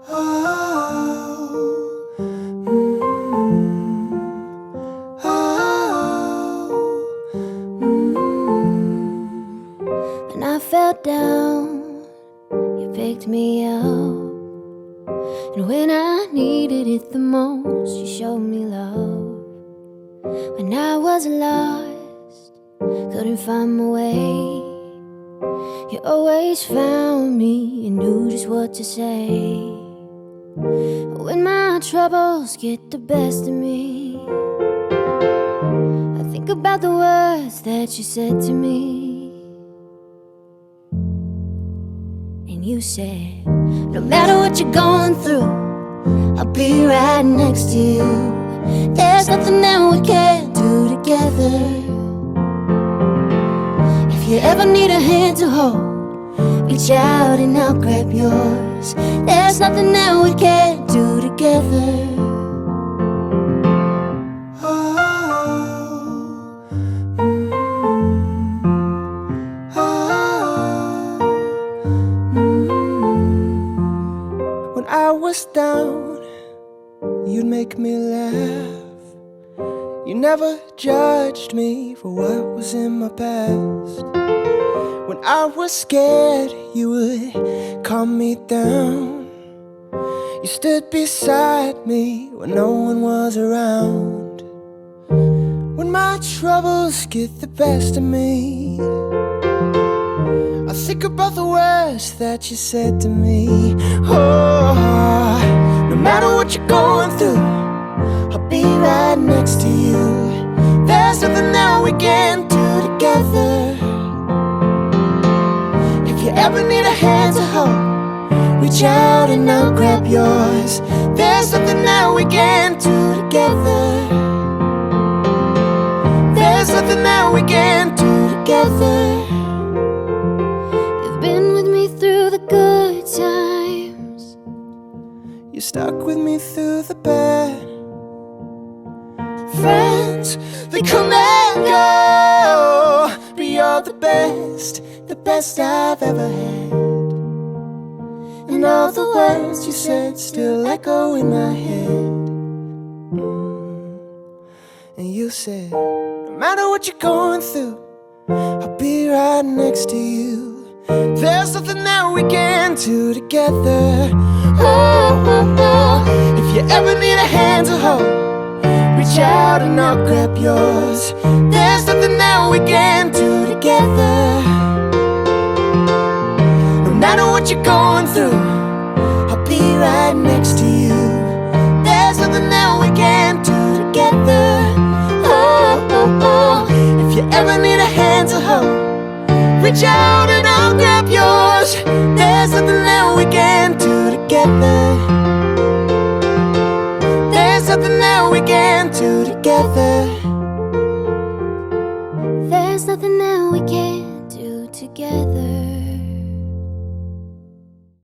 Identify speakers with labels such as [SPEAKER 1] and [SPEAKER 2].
[SPEAKER 1] Oh, oh, When I fell down, you picked me up. And when I needed it the most, you showed me love. When I was lost, couldn't find my way, you always found me and knew just what to say. When my troubles get the best of me, I think about the words that you said to me. And you said, no matter what you're going through, I'll be right next to you. There's nothing that we can't do together. If you ever need a hand to hold, reach out and I'll grab yours. There's nothing that we can't do together. When I was down, you'd make me laugh. You never judged me for what was in my past. When I was scared, you would calm me down. You stood beside me when no one was around. When my troubles get the best of me, I think about the words that you said to me. Oh, no matter what you're going through, I'll be right next to you. There's nothing that we can't do together. If you ever need a hand to hold, reach out and I'll grab yours. There's nothing that we can't do together. There's nothing that we can't do together. You've been with me through the good times, you stuck with me through the bad. Friends, they come and go, but you're the best I've ever had. And all the words you said still echo in my head. And you said, no matter what you're going through, I'll be right next to you. There's nothing that we can't do together. If you ever need a hand to hold, reach out and I'll grab yours. There's nothing that we can't do together. No matter what you're going through, I'll be right next to you. There's nothing that we can't do together. If you ever need a hand to hold, reach out and I'll grab yours. There's nothing that we can't do together. There's nothing that we can't do together.